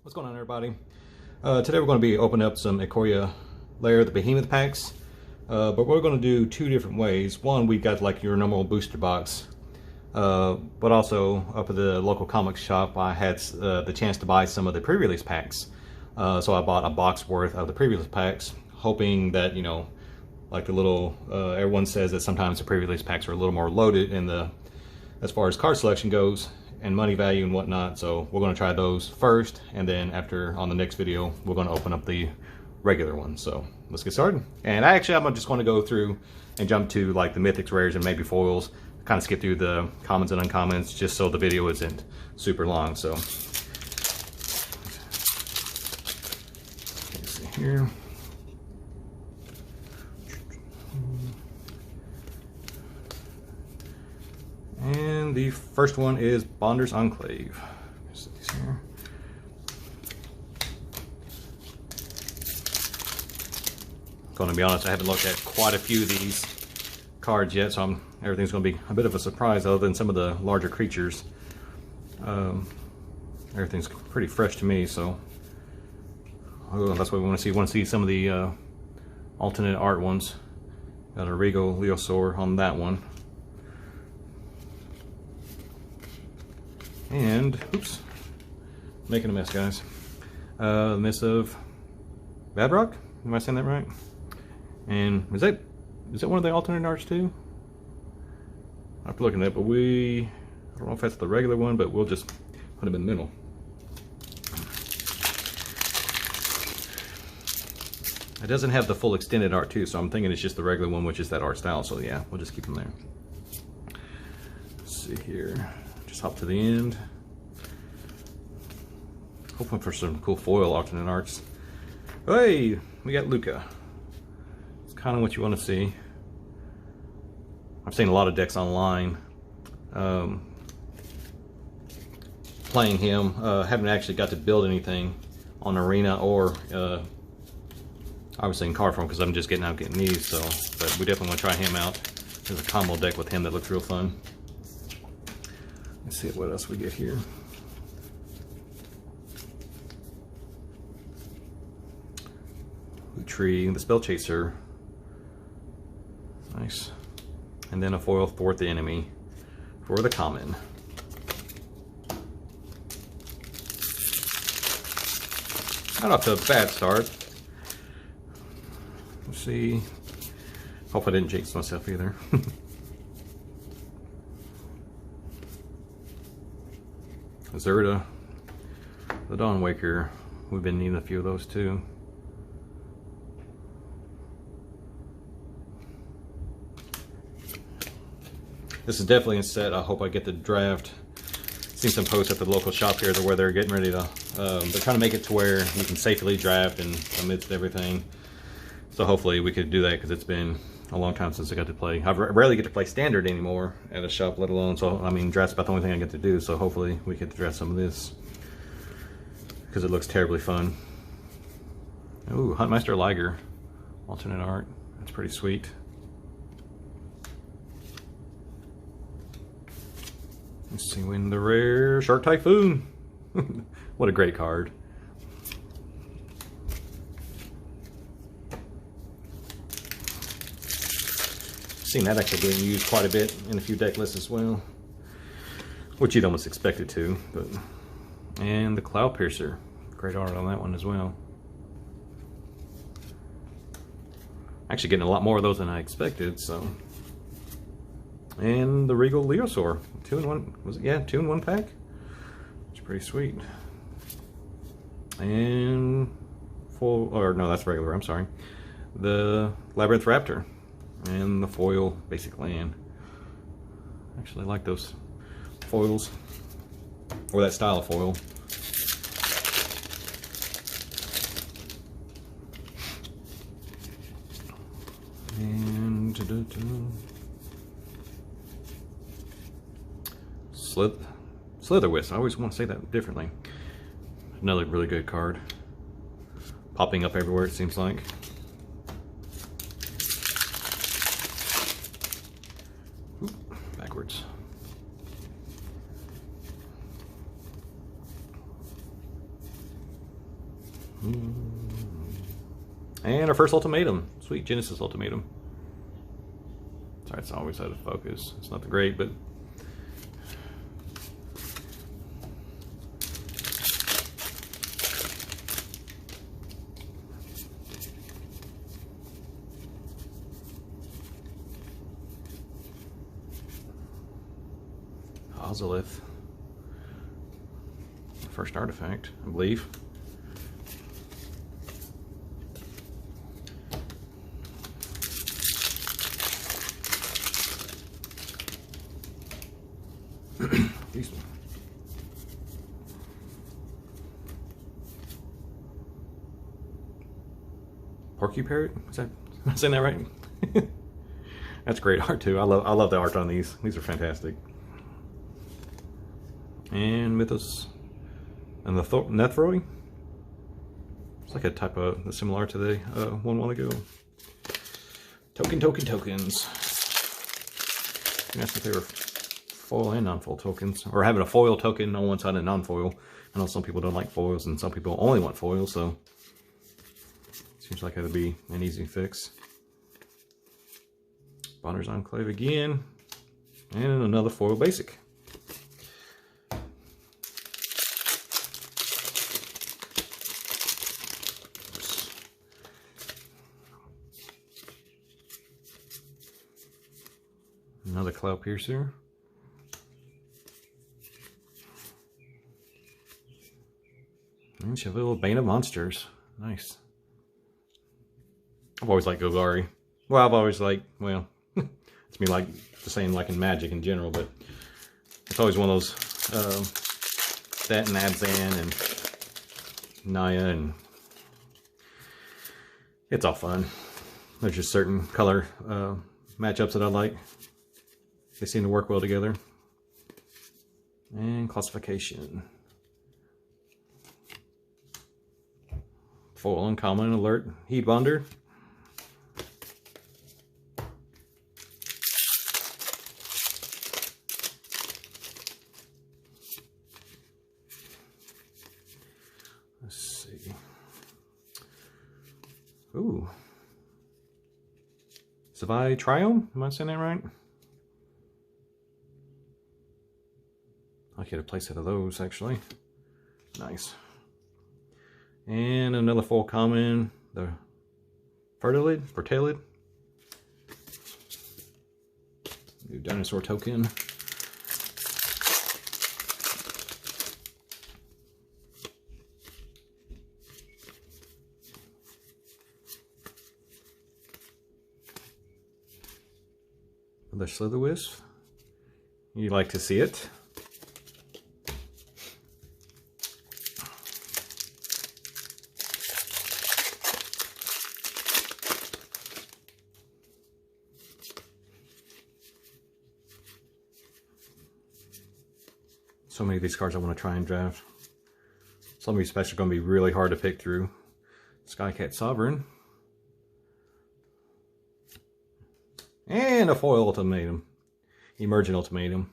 What's going on, everybody? Today we're going to be opening up some Ikoria lair, the behemoth packs, but we're going to do two different ways. One, we got like your normal booster box, but also up at the local comic shop I had the chance to buy some of the pre-release packs. So I bought a box worth of the pre-release packs, hoping that, you know, like the little, everyone says that sometimes the pre-release packs are a little more loaded in the, as far as card selection goes, and money value and whatnot. So we're going to try those first, and then after, on the next video, we're going to open up the regular ones. So let's get started. And I'm just going to go through and jump to like the Mythix rares and maybe foils, kind of skip through the commons and uncommons just so the video isn't super long. So let's see here. And the first one is Bonder's Enclave. Here. Going to be honest, I haven't looked at quite a few of these cards yet, so everything's going to be a bit of a surprise other than some of the larger creatures. Everything's pretty fresh to me, so that's what we want to see. We want to see some of the alternate art ones. Got a Regal Leosaur on that one. And, oops, making a mess, guys. The Miss of Badrock? Am I saying that right? And is that one of the alternate arts too? I have to look at that, but I don't know if that's the regular one, but we'll just put them in the middle. It doesn't have the full extended art too, so I'm thinking it's just the regular one, which is that art style. So yeah, we'll just keep them there. Let's see here. Just hop to the end. Hoping for some cool foil alternate arts. Hey, we got Luca. It's kind of what you want to see. I've seen a lot of decks online playing him. Haven't actually got to build anything on Arena or obviously in card form because I'm just getting these. So, but we definitely want to try him out. There's a combo deck with him that looks real fun. Let's see what else we get here. Tree, the Spell Chaser. Nice. And then a foil for the enemy for the common. Not off to a bad start. Let's see. Hope I didn't jinx myself either. Zerda, the Dawnwaker. We've been needing a few of those too. This is definitely a set I hope I get to draft. Seen some posts at the local shop here where they're getting ready to, they're trying to make it to where you can safely draft and amidst everything. So hopefully we could do that because it's been a long time since I got to play. I rarely get to play standard anymore at a shop, let alone, so I mean, draft's about the only thing I get to do, so hopefully we get to draft some of this because it looks terribly fun. Ooh, Huntmeister Liger, alternate art. That's pretty sweet. Let's see, win the rare Shark Typhoon. What a great card. Seen that actually being used quite a bit in a few deck lists as well, which you'd almost expect it to. But and the Cloud Piercer, great art on that one as well. Actually getting a lot more of those than I expected. So, and the Regal Leosaur, 2-in-1. Was it? Yeah, 2-in-1 pack. It's pretty sweet. And full, or no, that's regular. I'm sorry. The Labyrinth Raptor. And the foil basic land. Actually like those foils, or that style of foil. And Slitherwhisp. I always want to say that differently. Another really good card. Popping up everywhere, it seems like. Backwards. And our first ultimatum. Sweet Genesis ultimatum. Sorry, it's always out of focus. It's not that great, but Ozolith. First artifact, I believe. Excuse me. Porky Parrot? Is that, am I saying that right? That's great art too. I love the art on these. These are fantastic. And Mythos and the Nethroi. It's like a type of similar to the one while ago. Tokens. I guess if they were foil and non-foil tokens, or having a foil token on one side and non-foil. I know some people don't like foils and some people only want foils, so seems like that would be an easy fix. Bonner's Enclave again, and another foil basic. Another Cloud Piercer. And Cheville Bane of Monsters. Nice. I've always liked Golgari. Well, I've always liked, well, it's me like the same like in Magic in general, but it's always one of those, that and Abzan and Naya, and it's all fun. There's just certain color matchups that I like. They seem to work well together. And Classification. Foil Uncommon Alert Heat Bonder. Let's see. Ooh. Savai Triome? Am I saying that right? I'll get a playset of those actually. Nice. And another full common, the Fertilid. New dinosaur token. The Slitherwisp. You like to see it. So many of these cards I want to try and draft. Some of these specs are going to be really hard to pick through. Skycat Sovereign. And a foil ultimatum. Emergent ultimatum.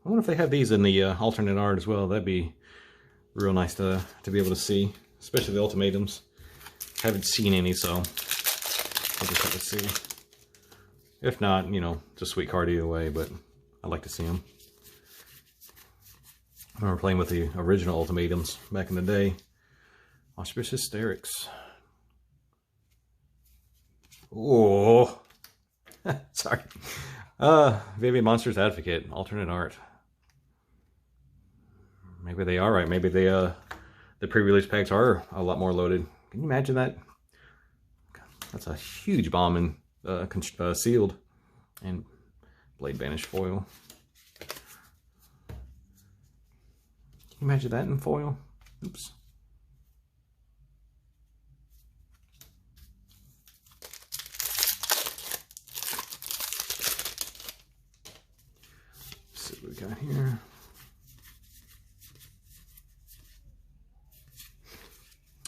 I wonder if they have these in the alternate art as well. That'd be real nice to be able to see. Especially the ultimatums. Haven't seen any, so I'll just have to see. If not, you know, it's a sweet card either way, but I'd like to see them. I remember playing with the original ultimatums back in the day. Auspicious Sterix. Oh, sorry. Vivian Monsters Advocate, alternate art. Maybe they are right. Maybe they the pre-release packs are a lot more loaded. Can you imagine that? That's a huge bomb and sealed, and Blade Vanish foil. Can you imagine that in foil? Oops. Let's see what we got here.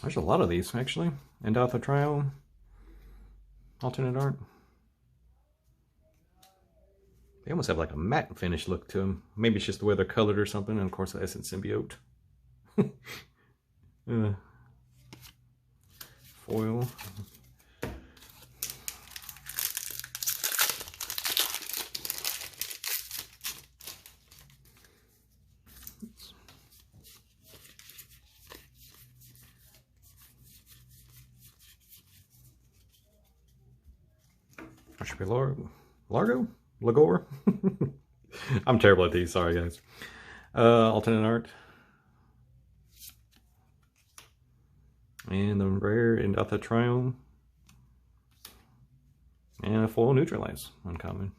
There's a lot of these actually. Endotha Triome, alternate art. They almost have like a matte finish look to them. Maybe it's just the way they're colored or something. And of course, the Essence Symbiote. foil. I should be Largo? Lagor? I'm terrible at these, sorry guys. Alternate art. And the rare Indotha Triome. And a foil neutralize, uncommon.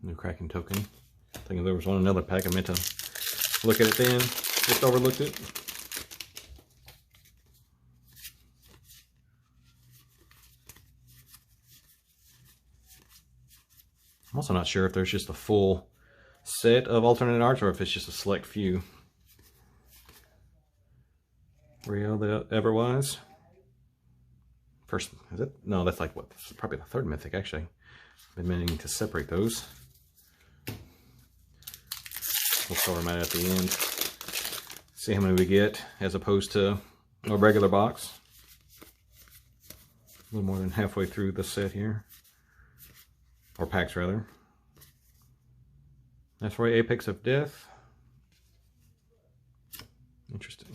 New Kraken token. Thinking there was one another pack. I meant to look at it then. Just overlooked it. I'm also not sure if there's just a full set of alternate arts or if it's just a select few. Rio the Everwise. First, is it? No, that's like what? Probably the third mythic actually. Been meaning to separate those. We'll sort them out at the end. See how many we get as opposed to a regular box. A little more than halfway through the set here. Or packs rather. That's right, Apex of Death. Interesting.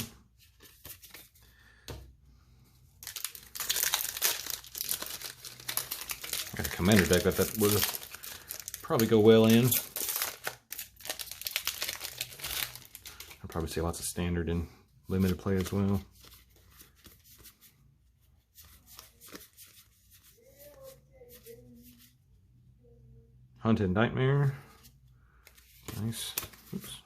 Got a commander deck that would probably go well in. I'll probably see lots of standard and limited play as well. Hunted Nightmare. Nice. Oops.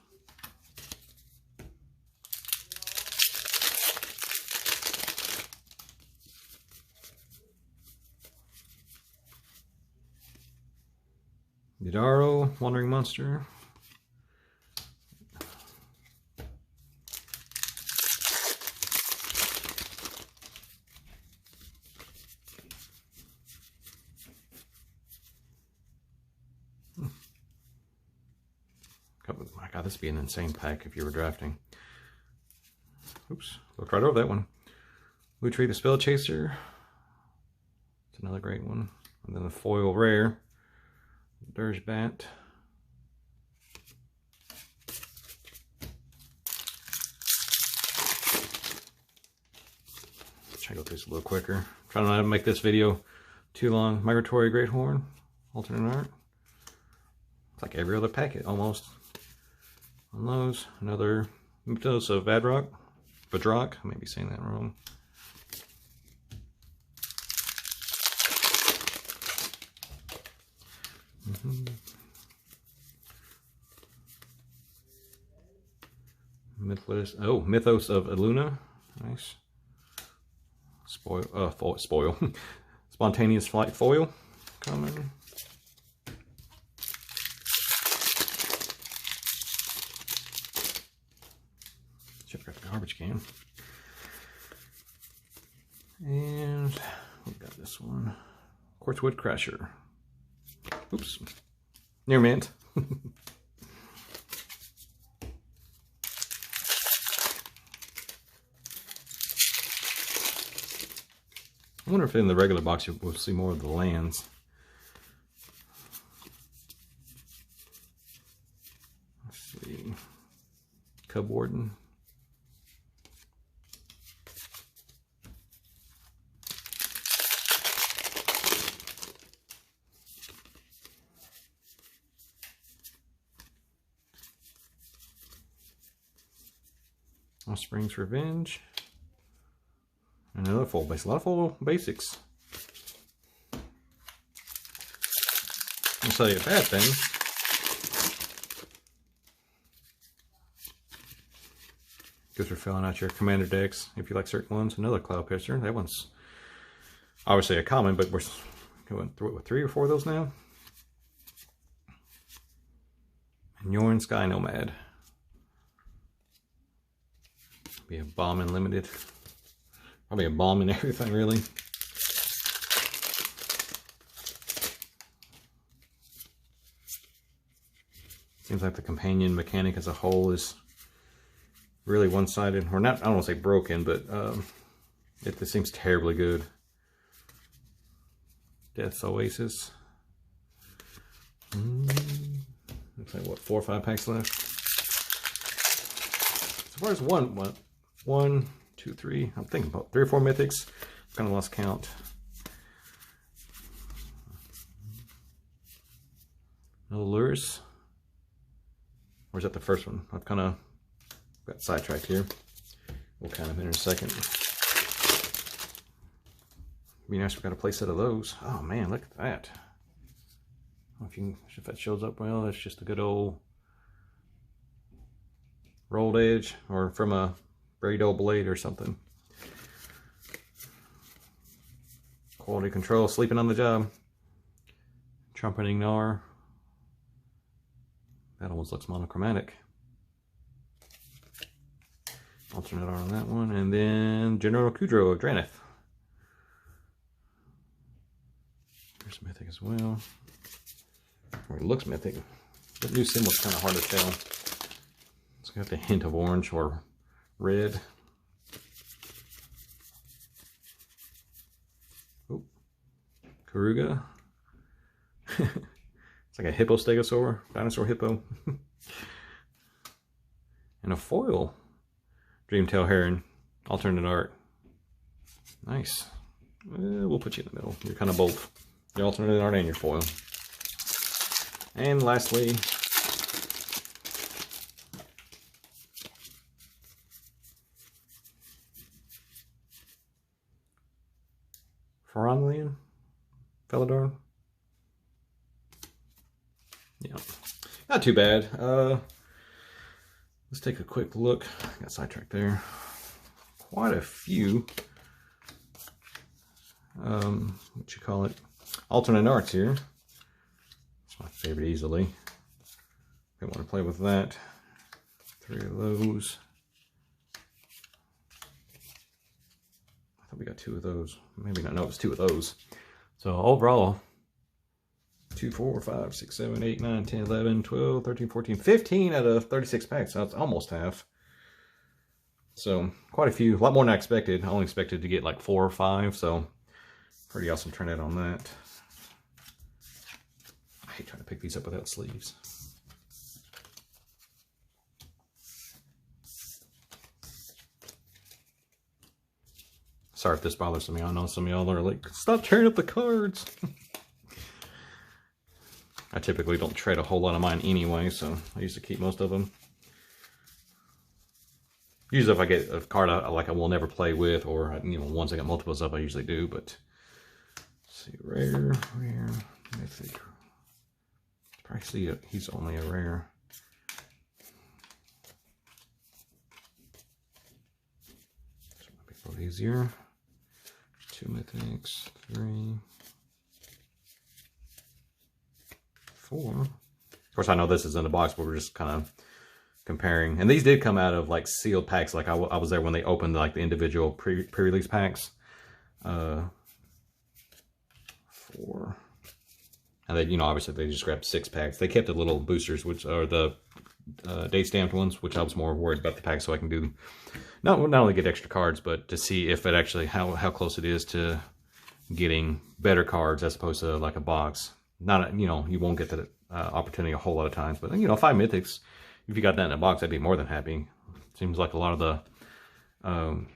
Vidaro, Wandering Monster. My God, this would be an insane pack if you were drafting. Oops, looked right over that one. Lutri the Spell Chaser. It's another great one. And then the foil rare. Dirge Bat. Try to go through this a little quicker. Trying not to make this video too long. Migratory Greathorn. Alternate art. It's like every other packet almost. On those, another Mythos of Vadrock. I may be saying that wrong. Mythos of Eluna. Nice. Spoil. Spontaneous Flight foil. Common. Check out the garbage can. And we got this one. Quartzwood Crasher. Oops. Near mint. I wonder if in the regular box we'll see more of the lands. Let's see. Cub Warden. Spring's Revenge. Another full base. A lot of full basics. I'll tell you a bad thing. Because we're filling out your commander decks. If you like certain ones, another Cloud Piercer. That one's obviously a common, but we're going through it with 3 or 4 of those now. And Yorn Sky Nomad. Be a bomb and limited. Probably a bomb and everything, really. Seems like the companion mechanic as a whole is really one-sided, or not. I don't want to say broken, but This seems terribly good. Death's Oasis. Looks like what, 4 or 5 packs left. As far as one, 2, 3. I'm thinking about 3 or 4 Mythics. I've kind of lost count. No lures. Or is that the first one? I've kind of got sidetracked here. We'll count them in a second. Be nice if we got a play set of those. Oh man, look at that. I don't know if that shows up well. That's just a good old rolled edge, or from a braid old blade or something. Quality control, sleeping on the job. Trumpeting Gnar. That almost looks monochromatic. Alternate art on that one. And then General Kudro of Draneth. There's Mythic as well. Or it looks Mythic. That new symbol's kind of hard to tell. It's got the hint of orange or red. Oh, Karuga. It's like a hippo stegosaur, dinosaur hippo. And a foil Dreamtail Heron, alternate art. Nice. We'll put you in the middle. You're kind of both. Your alternate art and your foil. And lastly, Faronlian, Felidar. Yeah, not too bad. Let's take a quick look. I got sidetracked there. Quite a few, what you call it, alternate arts here. It's my favorite easily. I want to play with that. 3 of those. I thought we got 2 of those. Maybe not. No, it was 2 of those. So overall, 2, 4, 5, 6, 7, 8, 9, 10, 11, 12, 13, 14, 15 out of 36 packs. That's almost half. So quite a few. A lot more than I expected. I only expected to get like 4 or 5. So pretty awesome turnout on that. I hate trying to pick these up without sleeves. Sorry if this bothers some of y'all. I know some of y'all are like, stop tearing up the cards. I typically don't trade a whole lot of mine anyway, so I used to keep most of them. Usually if I get a card I will never play with, or ones I got multiples of, I usually do, but let's see, rare, mythic. Probably see it, he's only a rare. This might be a little easier. 2 mythics, 3. 4. Of course, I know this is in the box, but we're just kind of comparing. And these did come out of like sealed packs. Like I was there when they opened like the individual pre-release packs. 4. And then, obviously they just grabbed 6 packs. They kept the little boosters, which are the date stamped ones, which I was more worried about the packs, so I can do not only get extra cards, but to see if it actually how close it is to getting better cards as opposed to like a box. Not, you won't get that opportunity a whole lot of times, but 5 mythics, if you got that in a box, I'd be more than happy. Seems like a lot of the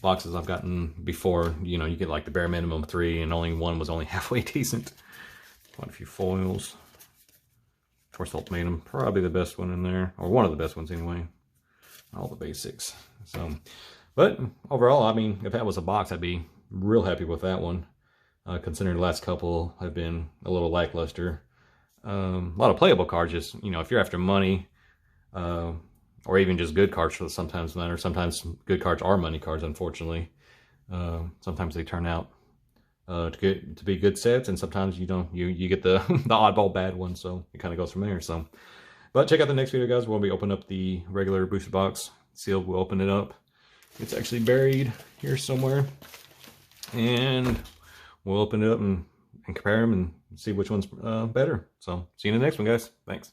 boxes I've gotten before, you get like the bare minimum 3, and only one was only halfway decent. Quite a few foils. Of course, Ultimatum, probably the best one in there, or one of the best ones anyway. All the basics. So, but overall, I mean, if that was a box, I'd be real happy with that one. Considering the last couple have been a little lackluster. A lot of playable cards, just, if you're after money, or even just good cards, sometimes matter. Sometimes good cards are money cards, unfortunately. Sometimes they turn out to be good sets, and sometimes you don't. You get the the oddball bad one, so it kind of goes from there. So, but check out the next video, guys. We'll be opening up the regular booster box. Sealed, we'll open it up. It's actually buried here somewhere, and we'll open it up and compare them and see which one's better. So, see you in the next one, guys. Thanks.